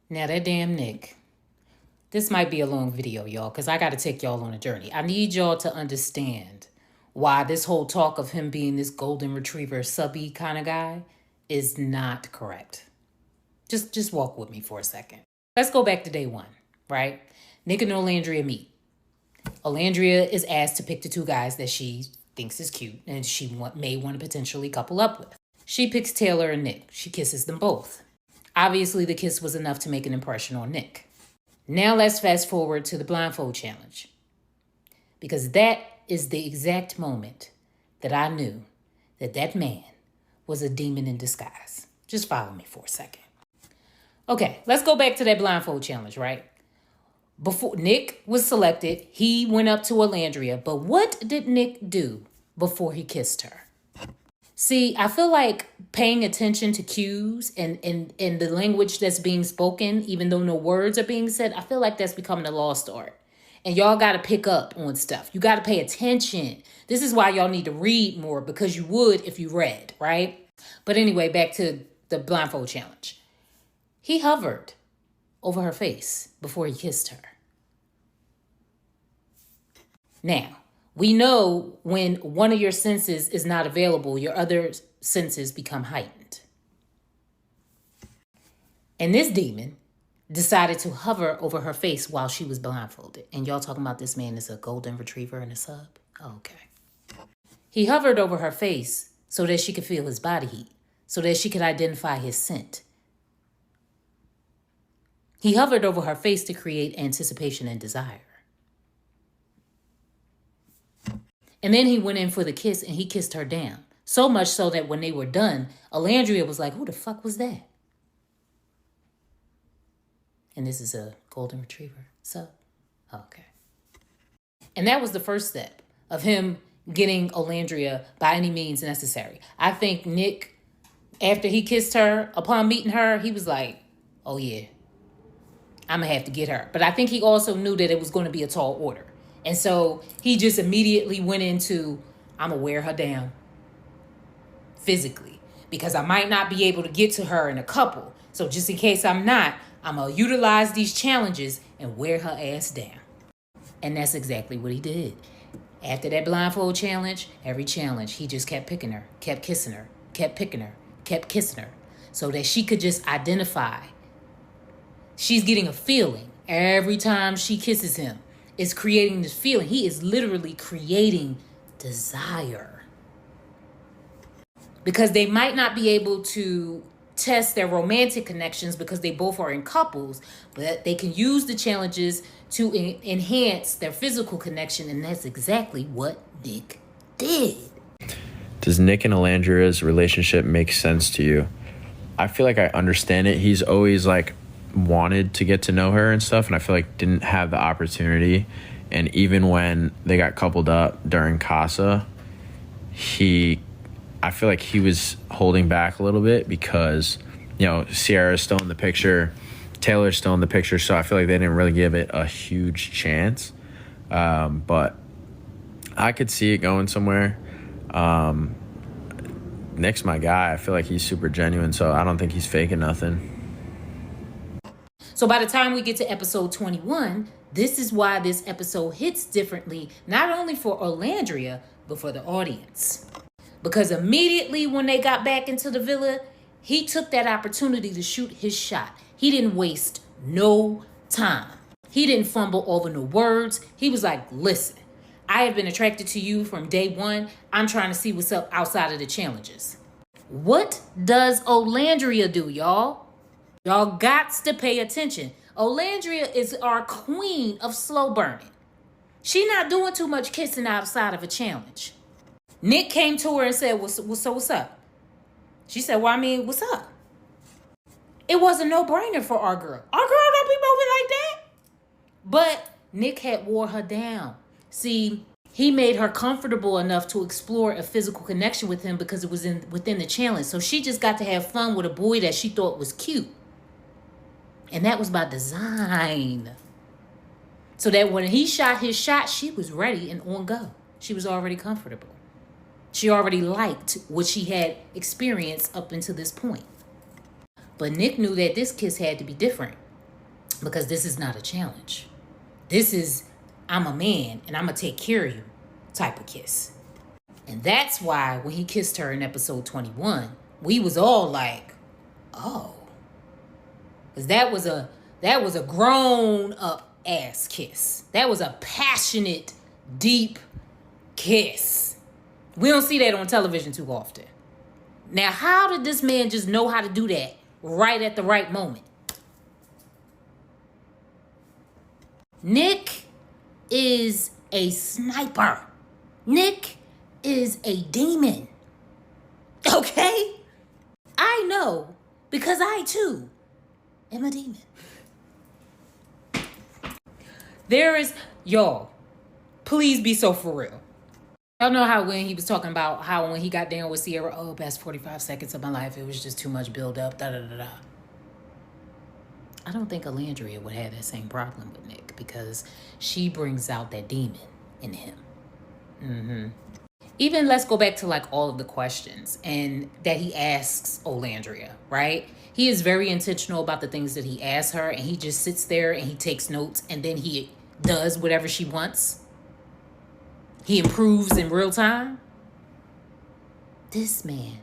Now that damn Nick. This might be a long video, y'all, because I got to take y'all on a journey. I need y'all to understand why this whole talk of him being this golden retriever subby kind of guy is not correct. Just walk with me for a second. Let's go back to day one, right? Nick and Olandria meet. Olandria is asked to pick the two guys that she thinks is cute and she may want to potentially couple up with. She picks Taylor and Nick. She kisses them both. Obviously, the kiss was enough to make an impression on Nick. Now let's fast forward to the blindfold challenge. Because that is the exact moment that I knew that that man was a demon in disguise. Just follow me for a second. Okay, let's go back to that blindfold challenge, right? Before Nick was selected, he went up to Olandria. But what did Nick do before he kissed her? See, I feel like paying attention to cues and the language that's being spoken, even though no words are being said, I feel like that's becoming a lost art. And y'all got to pick up on stuff. You got to pay attention. This is why y'all need to read more, because you would if you read, right? But anyway, back to the blindfold challenge. He hovered over her face before he kissed her. Now, we know when one of your senses is not available, your other senses become heightened. And this demon decided to hover over her face while she was blindfolded. And y'all talking about this man is a golden retriever and a sub? Okay. He hovered over her face so that she could feel his body heat, so that she could identify his scent. He hovered over her face to create anticipation and desire. And then he went in for the kiss and he kissed her down. So much so that when they were done, Olandria was like, who the fuck was that? And this is a golden retriever. So, okay. And that was the first step of him getting Olandria by any means necessary. I think Nick, after he kissed her, upon meeting her, he was like, oh yeah, I'm going to have to get her. But I think he also knew that it was going to be a tall order. And so he just immediately went into, I'm going to wear her down physically because I might not be able to get to her in a couple. So just in case I'm not, I'm going to utilize these challenges and wear her ass down. And that's exactly what he did. After that blindfold challenge, every challenge, he just kept picking her, kept kissing her, kept picking her, kept kissing her so that she could just identify. She's getting a feeling every time she kisses him. It's creating this feeling. He is literally creating desire. Because they might not be able to test their romantic connections because they both are in couples, but they can use the challenges to enhance their physical connection, and that's exactly what Nick did. Does Nick and Olandria's relationship make sense to you? I feel like I understand it. He's always like wanted to get to know her and stuff, and I feel like didn't have the opportunity. And even when they got coupled up during Casa, I feel like he was holding back a little bit because, you know, Cierra's still in the picture, Taylor's still in the picture, so I feel like they didn't really give it a huge chance. But I could see it going somewhere. Nick's my guy. I feel like he's super genuine, so I don't think he's faking nothing. So by the time we get to episode 21, this is why this episode hits differently, not only for Olandria, but for the audience. Because immediately when they got back into the villa, he took that opportunity to shoot his shot. He didn't waste no time. He didn't fumble over no words. He was like, listen, I have been attracted to you from day one. I'm trying to see what's up outside of the challenges. What does Olandria do, y'all? Y'all gots to pay attention. Olandria is our queen of slow burning. She not doing too much kissing outside of a challenge. Nick came to her and said, what's up? She said, well, I mean, what's up? It was a no-brainer for our girl. Our girl don't be moving like that. But Nick had wore her down. See, he made her comfortable enough to explore a physical connection with him because it was within the challenge. So she just got to have fun with a boy that she thought was cute. And that was by design. So that when he shot his shot, she was ready and on go. She was already comfortable. She already liked what she had experienced up until this point. But Nick knew that this kiss had to be different because this is not a challenge. This is, I'm a man and I'm going to take care of you type of kiss. And that's why when he kissed her in episode 21, we was all like, oh. Because that was a grown up ass kiss. That was a passionate, deep kiss. We don't see that on television too often. Now, how did this man just know how to do that right at the right moment? Nick is a sniper. Nick is a demon. Okay? I know because I too am a demon. Y'all, please be so for real. Y'all know how when he was talking about how when he got down with Cierra, oh, best 45 seconds of my life, it was just too much build up, da-da-da-da. I don't think Olandria would have that same problem with Nick because she brings out that demon in him. Even let's go back to like all of the questions and that he asks Olandria, right? He is very intentional about the things that he asks her, and he just sits there and he takes notes, and then he does whatever she wants. He improves in real time. This man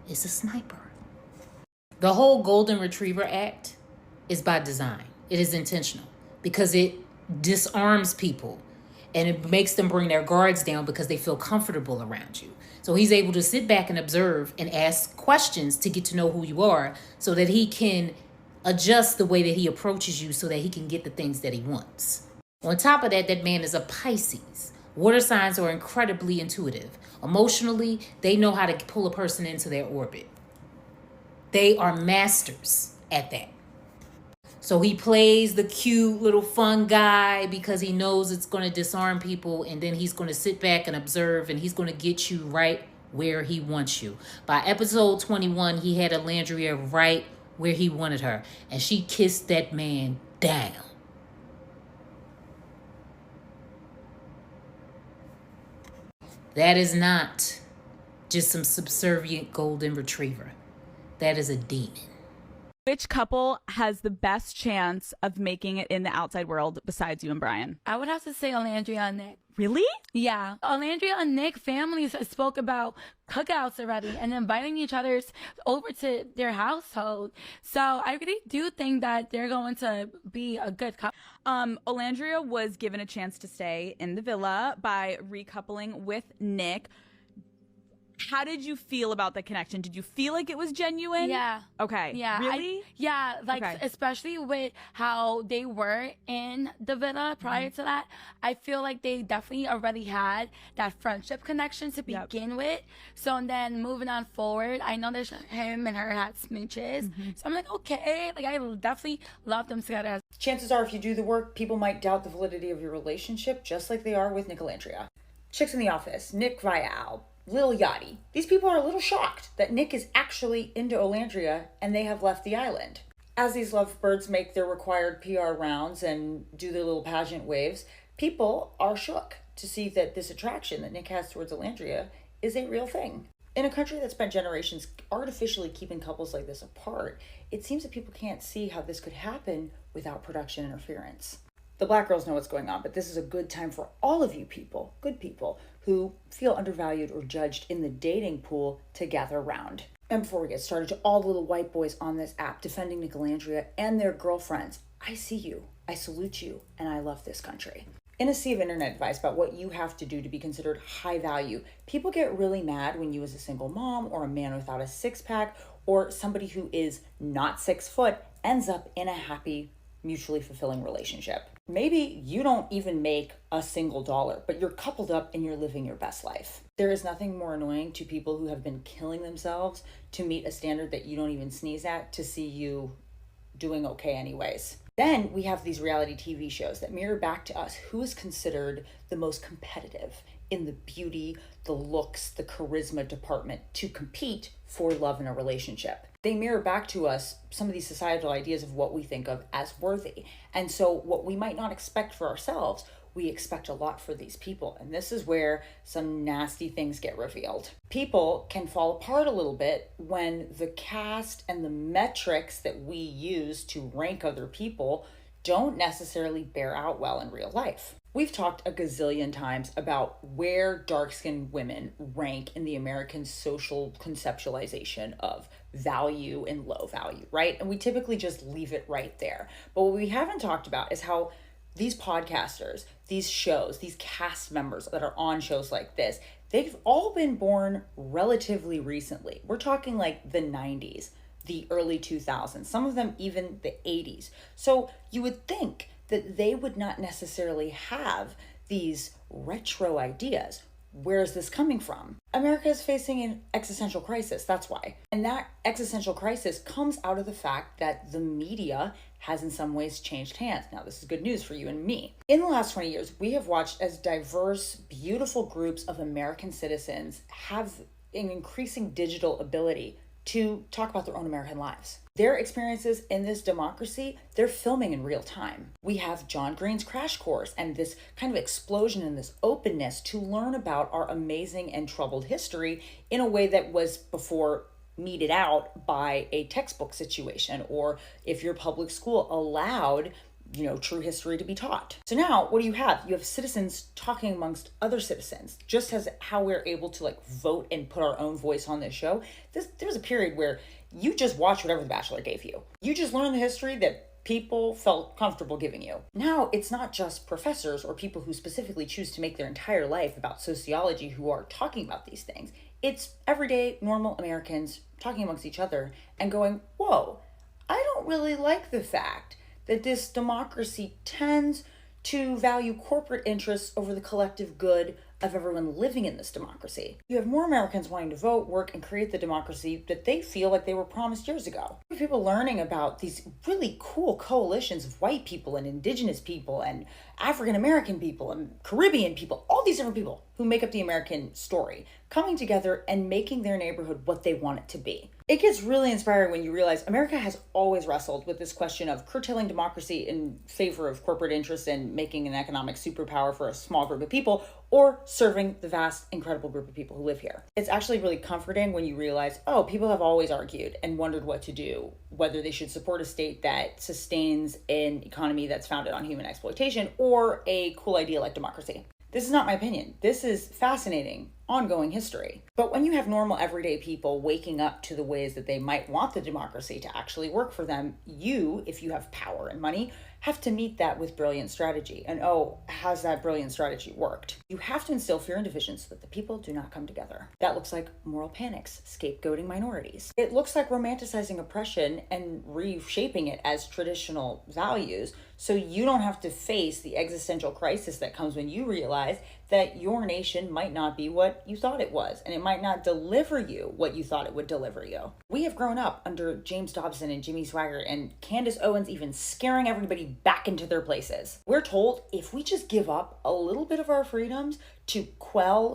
is a sniper. The whole golden retriever act is by design. It is intentional because it disarms people and it makes them bring their guards down because they feel comfortable around you. So he's able to sit back and observe and ask questions to get to know who you are so that he can adjust the way that he approaches you so that he can get the things that he wants. On top of that, that man is a Pisces. Water signs are incredibly intuitive. Emotionally, they know how to pull a person into their orbit. They are masters at that. So he plays the cute little fun guy because he knows it's going to disarm people, and then he's going to sit back and observe, and he's going to get you right where he wants you. By episode 21, he had Olandria right where he wanted her, and she kissed that man down. That is not just some subservient golden retriever. That is a demon. Which couple has the best chance of making it in the outside world besides you and Brian? I would have to say Olandria and Nick. Really? Yeah. Olandria and Nick families spoke about cookouts already and inviting each other's over to their household. So I really do think that they're going to be a good couple. Olandria was given a chance to stay in the villa by recoupling with Nick. How did you feel about the connection? Did you feel like it was genuine? Yeah. Okay. Yeah. Really? Okay. Especially with how they were in the villa prior to that. I feel like they definitely already had that friendship connection to begin with. So and then moving on forward, I know there's him and her had smooches. So I'm like, okay, like I definitely love them together. Chances are if you do the work, people might doubt the validity of your relationship, just like they are with Nicolandria. Chicks in the Office, Nick Vial, Lil Yachty. These people are a little shocked that Nick is actually into Olandria and they have left the island. As these lovebirds make their required PR rounds and do their little pageant waves, people are shook to see that this attraction that Nick has towards Olandria is a real thing. In a country that spent generations artificially keeping couples like this apart, it seems that people can't see how this could happen without production interference. The black girls know what's going on, but this is a good time for all of you people, good people, who feel undervalued or judged in the dating pool to gather around. And before we get started, to all the little white boys on this app defending Nicolandria and their girlfriends, I see you, I salute you, and I love this country. In a sea of internet advice about what you have to do to be considered high value, people get really mad when you as a single mom or a man without a six-pack or somebody who is not 6 foot ends up in a happy, mutually fulfilling relationship. Maybe you don't even make a single dollar, but you're coupled up and you're living your best life. There is nothing more annoying to people who have been killing themselves to meet a standard that you don't even sneeze at to see you doing okay anyways. Then we have these reality TV shows that mirror back to us who is considered the most competitive in the beauty, the looks, the charisma department to compete for love in a relationship. They mirror back to us some of these societal ideas of what we think of as worthy. And so what we might not expect for ourselves, we expect a lot for these people. And this is where some nasty things get revealed. People can fall apart a little bit when the cast and the metrics that we use to rank other people don't necessarily bear out well in real life. We've talked a gazillion times about where dark-skinned women rank in the American social conceptualization of value and low value, right? And we typically just leave it right there. But what we haven't talked about is how these podcasters, these shows, these cast members that are on shows like this, they've all been born relatively recently. We're talking like the 90s, the early 2000s, some of them even the 80s. So you would think that they would not necessarily have these retro ideas. Where is this coming from? America is facing an existential crisis, that's why. And that existential crisis comes out of the fact that the media has in some ways changed hands. Now, this is good news for you and me. In the last 20 years, we have watched as diverse, beautiful groups of American citizens have an increasing digital ability to talk about their own American lives. Their experiences in this democracy, they're filming in real time. We have John Green's Crash Course and this kind of explosion and this openness to learn about our amazing and troubled history in a way that was before meted out by a textbook situation, or if your public school allowed true history to be taught. So now what do you have? You have citizens talking amongst other citizens, just as how we're able to vote and put our own voice on this show. There was a period where you just watched whatever The Bachelor gave you. You just learned the history that people felt comfortable giving you. Now it's not just professors or people who specifically choose to make their entire life about sociology who are talking about these things. It's everyday, normal Americans talking amongst each other and going, whoa, I don't really like the fact that this democracy tends to value corporate interests over the collective good of everyone living in this democracy. You have more Americans wanting to vote, work, and create the democracy that they feel like they were promised years ago. People learning about these really cool coalitions of white people and indigenous people and African American people and Caribbean people, all these different people who make up the American story, coming together and making their neighborhood what they want it to be. It gets really inspiring when you realize America has always wrestled with this question of curtailing democracy in favor of corporate interests and making an economic superpower for a small group of people, or serving the vast, incredible group of people who live here. It's actually really comforting when you realize, oh, people have always argued and wondered what to do, whether they should support a state that sustains an economy that's founded on human exploitation or a cool idea like democracy. This is not my opinion. This is fascinating, ongoing history. But when you have normal, everyday people waking up to the ways that they might want the democracy to actually work for them, you, if you have power and money, have to meet that with brilliant strategy. And has that brilliant strategy worked? You have to instill fear and division so that the people do not come together. That looks like moral panics, scapegoating minorities. It looks like romanticizing oppression and reshaping it as traditional values, so you don't have to face the existential crisis that comes when you realize that your nation might not be what you thought it was, and it might not deliver you what you thought it would deliver you. We have grown up under James Dobson and Jimmy Swaggart and Candace Owens even scaring everybody back into their places. We're told if we just give up a little bit of our freedoms to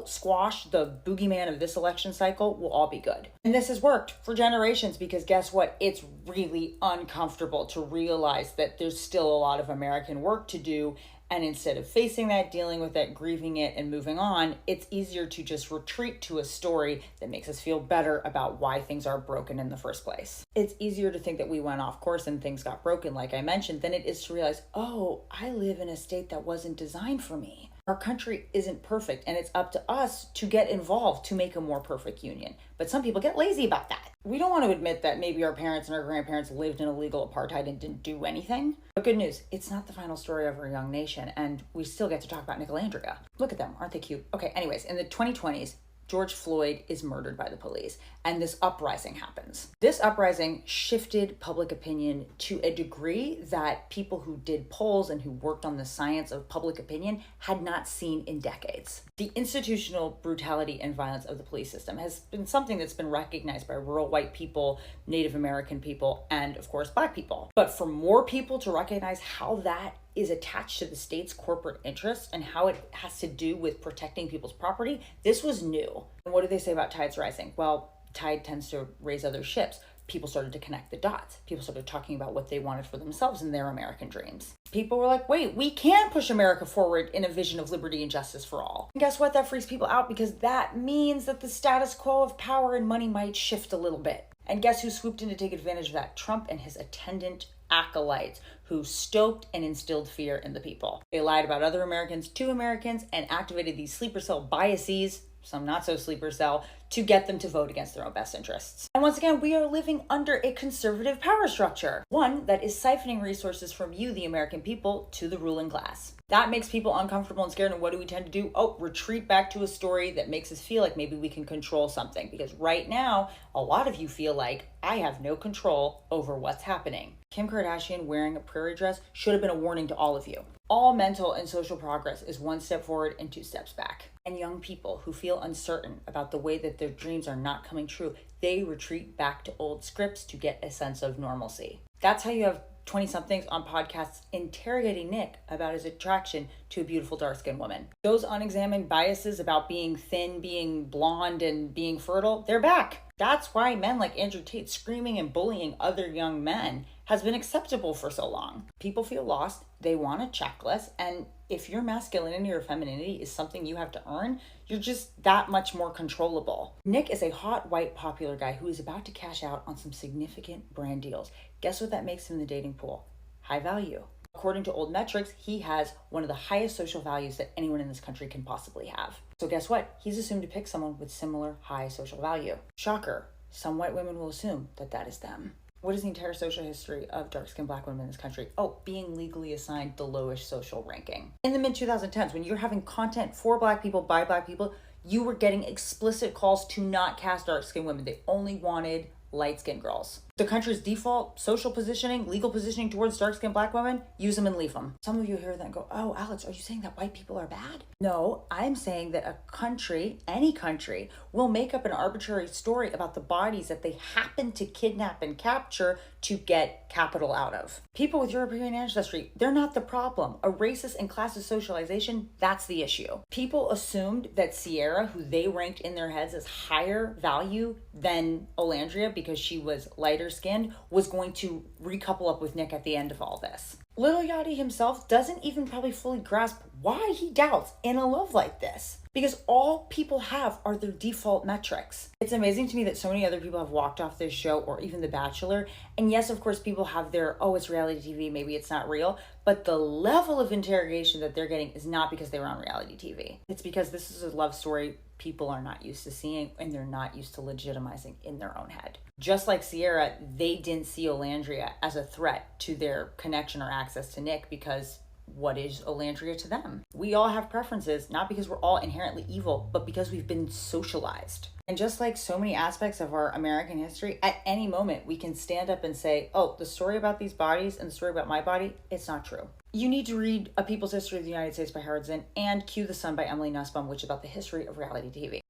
squash the boogeyman of this election cycle, we'll all be good. And this has worked for generations because guess what? It's really uncomfortable to realize that there's still a lot of American work to do. And instead of facing that, dealing with it, grieving it, and moving on, it's easier to just retreat to a story that makes us feel better about why things are broken in the first place. It's easier to think that we went off course and things got broken, like I mentioned, than it is to realize, oh, I live in a state that wasn't designed for me. Our country isn't perfect, and it's up to us to get involved to make a more perfect union. But some people get lazy about that. We don't want to admit that maybe our parents and our grandparents lived in illegal apartheid and didn't do anything. But good news, it's not the final story of our young nation, and we still get to talk about Nicolandria. Look at them, aren't they cute? Okay, anyways, in the 2020s, George Floyd is murdered by the police, and this uprising happens. This uprising shifted public opinion to a degree that people who did polls and who worked on the science of public opinion had not seen in decades. The institutional brutality and violence of the police system has been something that's been recognized by rural white people, Native American people, and of course, Black people. But for more people to recognize how that is attached to the state's corporate interests and how it has to do with protecting people's property, this was new. And what do they say about tides rising? Well, tide tends to raise other ships. People started to connect the dots. People started talking about what they wanted for themselves and their American dreams. People were like, wait, we can push America forward in a vision of liberty and justice for all. And guess what? That freaks people out because that means that the status quo of power and money might shift a little bit. And guess who swooped in to take advantage of that? Trump and his attendant acolytes who stoked and instilled fear in the people. They lied about other Americans to Americans and activated these sleeper cell biases, some not so sleeper cell, to get them to vote against their own best interests. And once again, we are living under a conservative power structure, one that is siphoning resources from you, the American people, to the ruling class. That makes people uncomfortable and scared, and what do we tend to do? Oh, retreat back to a story that makes us feel like maybe we can control something, because right now, a lot of you feel like I have no control over what's happening. Kim Kardashian wearing a prairie dress should have been a warning to all of you. All mental and social progress is one step forward and 2 steps back. And young people who feel uncertain about the way that their dreams are not coming true, they retreat back to old scripts to get a sense of normalcy. That's how you have 20-somethings on podcasts interrogating Nick about his attraction to a beautiful dark-skinned woman. Those unexamined biases about being thin, being blonde, and being fertile, they're back. That's why men like Andrew Tate screaming and bullying other young men has been acceptable for so long. People feel lost, they want a checklist, and if your masculinity or femininity is something you have to earn, you're just that much more controllable. Nick is a hot, white, popular guy who is about to cash out on some significant brand deals. Guess what that makes him in the dating pool? High value. According to old metrics, he has one of the highest social values that anyone in this country can possibly have. So guess what? He's assumed to pick someone with similar high social value. Shocker, some white women will assume that that is them. What is the entire social history of dark-skinned black women in this country? Oh, being legally assigned the lowest social ranking. In the mid-2010s, when you're having content for black people by black people, you were getting explicit calls to not cast dark-skinned women. They only wanted light-skinned girls. The country's default social positioning, legal positioning towards dark-skinned black women, use them and leave them. Some of you hear that and go, oh, Alex, are you saying that white people are bad? No, I'm saying that a country, any country, will make up an arbitrary story about the bodies that they happen to kidnap and capture to get capital out of. People with European ancestry, they're not the problem. A racist and classist socialization, that's the issue. People assumed that Cierra, who they ranked in their heads as higher value than Olandria because she was lighter skinned, was going to recouple up with Nick at the end of all this. Little Yachty himself doesn't even probably fully grasp why he doubts in a love like this, because all people have are their default metrics. It's amazing to me that so many other people have walked off this show, or even The Bachelor, and yes, of course, people have their, oh, it's reality TV, maybe it's not real, but the level of interrogation that they're getting is not because they were on reality TV. It's because this is a love story people are not used to seeing, and they're not used to legitimizing in their own head. Just like Cierra, they didn't see Olandria as a threat to their connection or access to Nick, because what is Olandria to them? We all have preferences, not because we're all inherently evil, but because we've been socialized. And just like so many aspects of our American history, at any moment we can stand up and say, oh, the story about these bodies and the story about my body, it's not true. You need to read A People's History of the United States by Howard Zinn and Cue the Sun by Emily Nussbaum, which is about the history of reality TV.